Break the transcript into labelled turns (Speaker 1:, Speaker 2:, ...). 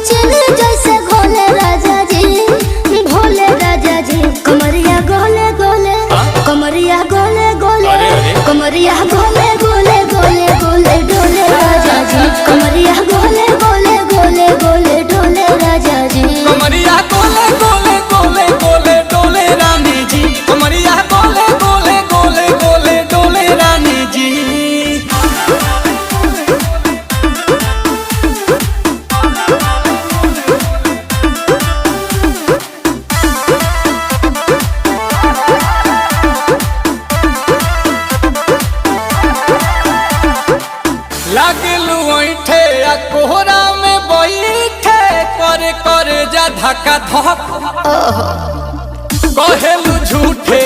Speaker 1: चले जैसे घोले राजा जी, भोले राजा जी। कमरिया गोले गोले, कमरिया गोले गोले, कमरिया गोले गोले गोले गोले डोले राजा जी। कमरिया गोले गोले गोले गोले डोले राजा जी।
Speaker 2: कमरिया गोले गोले गोले गोले डोले रानी जी। कमरिया गोले गोले गोले गोले डोले रानी जी। लागलू ऐठे आ कोहरा में बैठे कर जा धक्का धक कहेलू झूठे